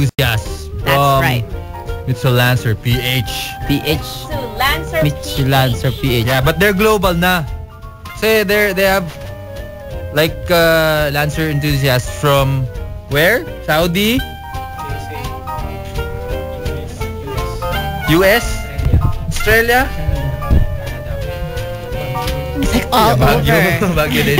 enthusiast. That's right. Mitsubishi Lancer PH. Mitsubishi Lancer PH. Yeah, but they're global na. Say they have like Lancer enthusiasts from where? Saudi? US? Australia? It's like all over. Baguio din.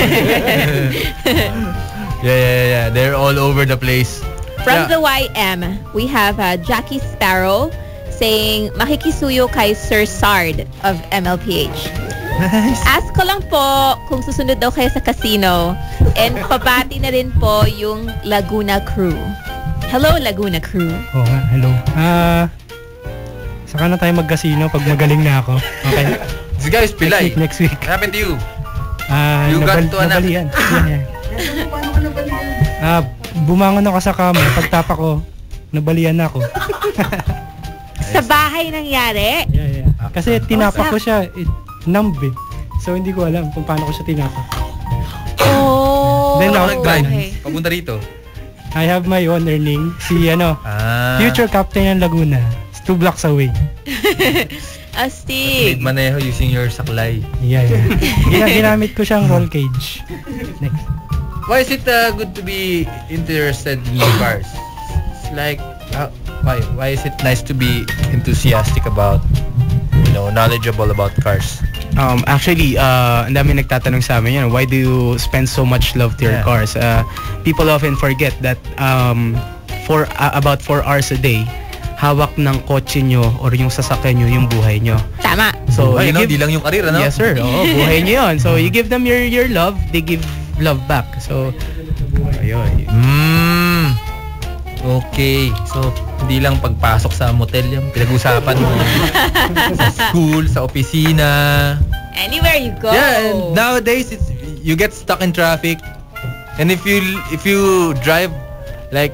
Yeah. They're all over the place. From the YM, we have Jackie Sparrow saying, makikisuyo kay Sir Sard of MLPH. Nice. Ask ko lang po kung susunod daw kayo sa casino. And pabati na rin po yung Laguna crew. Hello, Laguna crew. Oo nga, hello. Saka na tayo mag-casino pag magaling na ako. Okay. This guy is pilay. Next week. What happened to you? You got to anak. Nabalian. Bumangon ako sa kama. Pagtapa ko, nabalian na ako. Sa bahay nangyari? Yeah. Kasi tinapa ko siya. Numb eh. So hindi ko alam kung paano ko siya tinapa. Oh. Then now, okay. Papunta rito. I have my own earning. Si future captain ng Laguna. It's 2 blocks away. Astig. Maneho using your saklay. Yeah. Ginamit ko siyang roll cage. Next. Why is it good to be interested in cars? It's like, why is it nice to be enthusiastic about, knowledgeable about cars? Actually, ang dami nagtatanong sa amin yan, why do you spend so much love to your cars? People often forget that for about 4 hours a day, hawak ng kotse nyo or yung sasakyan nyo yung buhay nyo. Tama. So, di lang yung karir, ano? Yes, sir. Oo, buhay nyo yun. So, you give them your love, they give love back. So, ayun. Okay. So, hindi lang pagpasok sa motel yung pinag-usapan mo. Sa school, sa opisina. Anywhere you go. Yeah, and nowadays, you get stuck in traffic. And if you drive, like,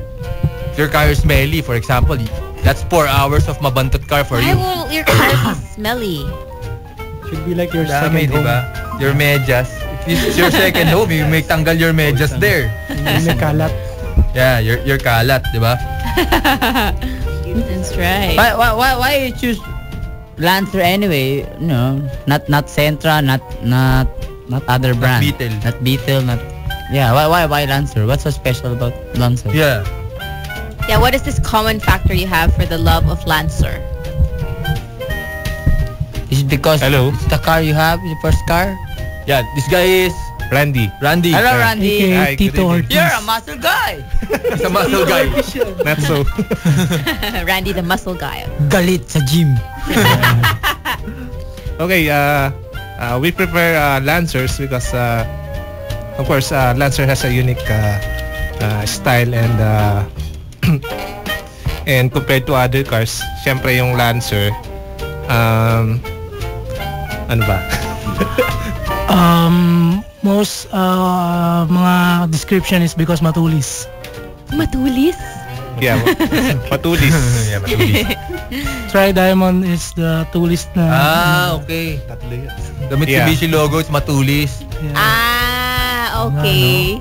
if your car is smelly, for example, that's 4 hours of mabantot car for you. Why will your car be smelly? Should be like your Dami, second home. diba? Your medyas. If it's your second home, you may tanggal your medyas there. May kalat. Yeah, your kalat, diba? That's right. Why you choose Lancer anyway? Not Sentra, not other brand. Not Beetle. Yeah, why Lancer? What's so special about Lancer? Yeah. Yeah, what is this common factor you have for the love of Lancer? Is it because it's the car you have, your first car? Yeah, this guy is Randy. Hello, Randy. Hi, Tito Ortiz. You're a muscle guy. He's a muscle guy. Not so. Randy the muscle guy. Galit sa gym. Okay, we prefer Lancers because, of course, Lancer has a unique style and compared to other cars, syempre yung Lancer, ano ba? Most mga description is because matulis. Matulis? Yeah, matulis. Yeah, matulis. Tri-Diamond is the tulis na. Okay. The Mitsubishi logo is matulis. Yeah. Okay.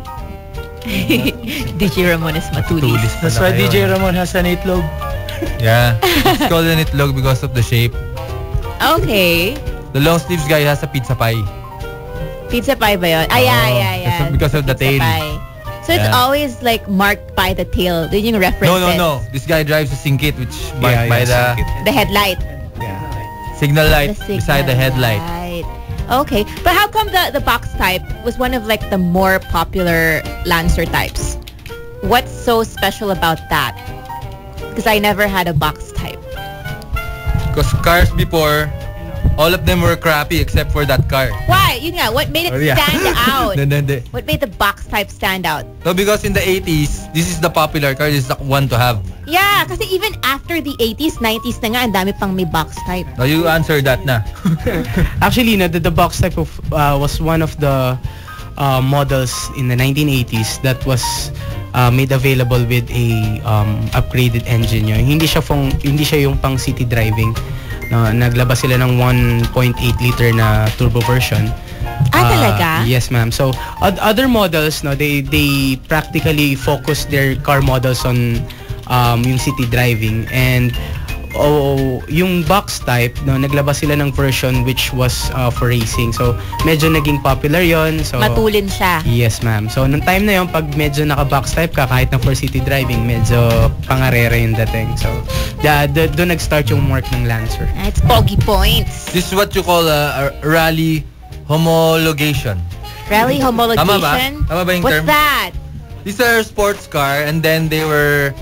DJ Ramon is matulis. That's why DJ Ramon has an itlog. Yeah. It's called an itlog because of the shape. Okay. The long sleeves guy has a pizza pie. Pizza pie ba yun? Yeah. That's because of the tail. Pie. So it's always like marked by the tail. Did you reference it? No. This guy drives a Singkit which marked by the headlight. Yeah. Signal light beside the headlight. Okay. But how come the box type was one of like the more popular Lancer types? What's so special about that? Because I never had a box type. Because cars before, all of them were crappy except for that car. Why? Yun nga, what made it stand out? What made the box type stand out? No, because in the 80s, this is the popular car. This is the one to have. Yeah, kasi even after the 80s, 90s na nga, ang dami pang may box type. No, you answer that na. Actually, the box type was one of the models in the 1980s that was made available with a upgraded engine. Hindi siya yung pang city driving. Naglabas sila ng 1.8 liter na turbo version. Talaga? Yes, ma'am. So other models, they practically focus their car models on yung city driving. And yung box type, no, naglabas sila ng version which was for racing. So, medyo naging popular yon. So, Matulin siya. yes, ma'am. So, nung time na yon, pag medyo naka-box type ka, kahit na for city driving, medyo pangarera yung dating. So, doon nag-start yung work ng Lancer. It's pogi points. This is what you call a rally homologation. Rally homologation? Tama ba yung What's term? that? These are sports car and then they were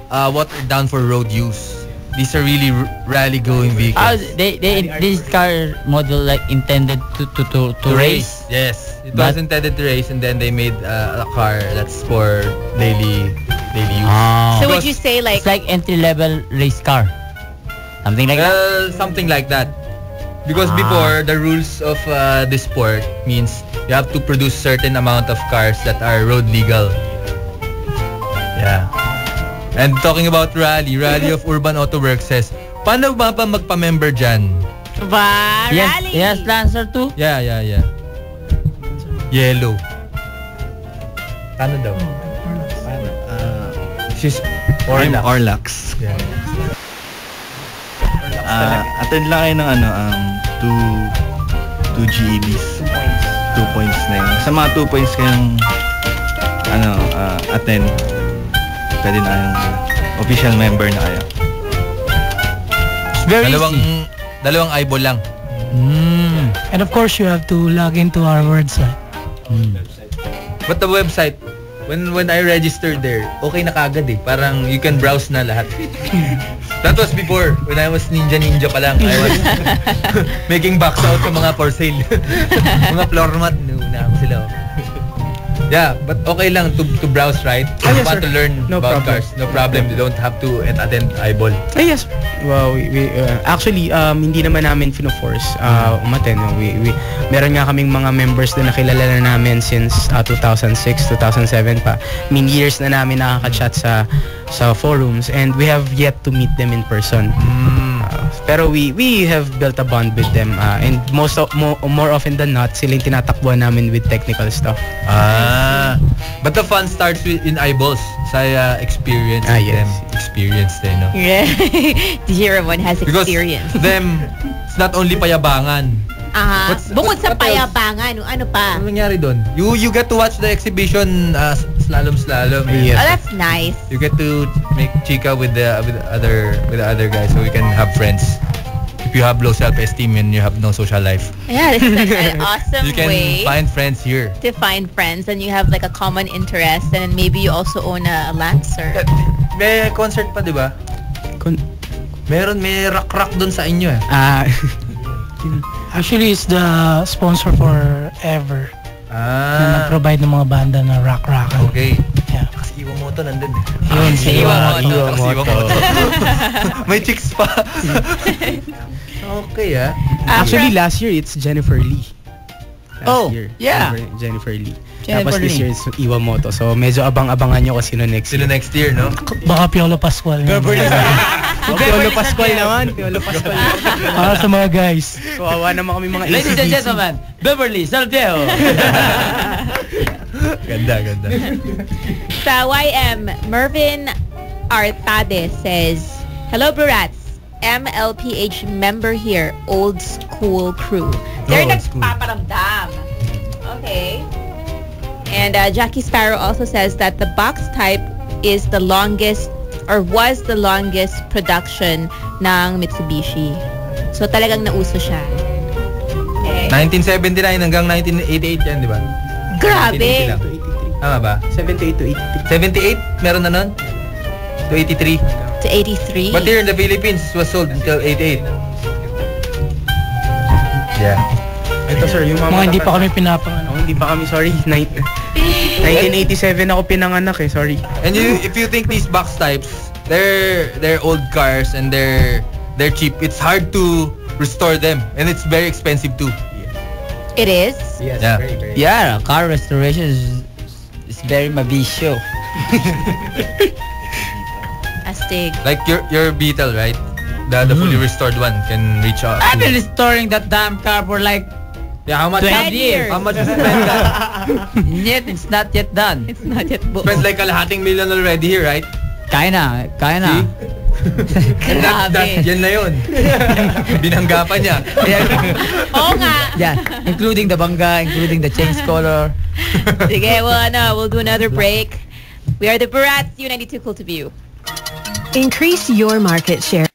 watered down for road use. These are really rally going vehicles. This car model like intended to race. Yes, it was intended to race, and then they made a car that's for daily use. So Because- would you say like It's like entry-level race car. Something like that. Well, something like that. Because before, the rules of this sport means you have to produce certain amount of cars that are road legal. Yeah. And talking about Rally of Urban Auto Works says, paano ba pa magpa-member dyan? ba? Yes, Rally? yes, Lancer too. Yeah. Yellow. Paano daw? She's I'm Orlac. Orlax. Yeah. Attend lang kayo ng two GEDs. 2 points na yun. Sa mga 2 points kayong attend, pwede na kayong official member na kayo. It's very easy. Dalawang eyeball lang. And of course, you have to log into our website. But the website, when I registered there, okay na kagad eh. Parang you can browse na lahat. That was before, when I was ninja pa lang. I was making box out sa mga for sale. Mga floor mat, nauna ako sila. Yeah, but okay lang to browse, right? If you yes, want sir. to learn No about problem. cars, no problem. You don't have to attend eyeball. Yes. Well, actually, hindi naman namin fino-force umattend. No? Meron nga kaming mga members na nakilala na namin since 2006, 2007 pa. I mean, years na namin nakaka-chat sa forums, and we have yet to meet them in person. Pero we have built a bond with them, and more often than not, sila yung tinatakbuhan namin with technical stuff. But the fun starts in eyeballs. Sa experience with yes. them. Experience din, no? Yeah. Zero one has Because experience. them, it's not only payabangan. Bukod sa what else? payabangan, ano pa? Ano nangyari doon? You get to watch the exhibition slalom. Yes. Oh, that's nice. You get to make chika with the other guys, so you can have friends. If you have low self-esteem and you have no social life, Yeah, this is such an awesome you can way find friends here. to find friends, and you have like a common interest, and then maybe you also own a Lancer. May concert pa, di ba? May rock doon sa inyo eh. Actually, it's the sponsor for Ever na nag-provide ng mga banda na rock-rockan. Okay. Yeah. Kasi Iwamoto nandun eh. Yun, si Iwamoto. Kasi Iwamoto. May chicks pa. Okay Actually, last year it's Jennifer Lee. Oh, yeah. Jennifer Lee. Jennifer Tapos this Lee. year it's Iwamoto. So medyo abang-abangan nyo kung sino next Sino year. next year, no? Baka Piolo Pascual. Piolo Pascual naman. Piolo Pascual. Para sa mga guys. Kawawa naman kami mga Ladies and ACDC. gentlemen, Beverly Salteo. Ganda. Sa YM, Mervin Artade says, "Hello, Brats. MLPH member here. Old school crew." They're Old school. nagpaparamdam. Okay. And Jackie Sparrow also says that the box type is the longest or was the longest production ng Mitsubishi. So talagang nauso siya. Okay. 1979 hanggang 1988 yan, di ba? Grabe. 1980 lang. Tama ba? 78 to 83. 78? Meron na nun? To 83? To 83. But here in the Philippines, it was sold until 88. Yeah. Ito sir, yung Mga hindi pa kami pinapangalan. Hindi pa kami, sorry. 1987 ako pinanganak eh, sorry. And if you think these box types, they're old cars and they're cheap, it's hard to restore them, and it's very expensive too. It is. Yes, Yeah. very. Yeah, car restoration is very mabisyo. Astig. Like your Beetle, right? The fully restored one can reach out. I've been restoring that damn car for like Yeah, how much? 12 years. How much you spend that? Yet it's not yet done. It's not yet booked. Spend like kalahating million already here, right? Kaya na. And yan na yun. Binangga pa niya. Oo nga. Yeah, including the bangga, including the chain color. Sige, we'll do another break. We are the Barats, U92 Cool to View. Increase your market share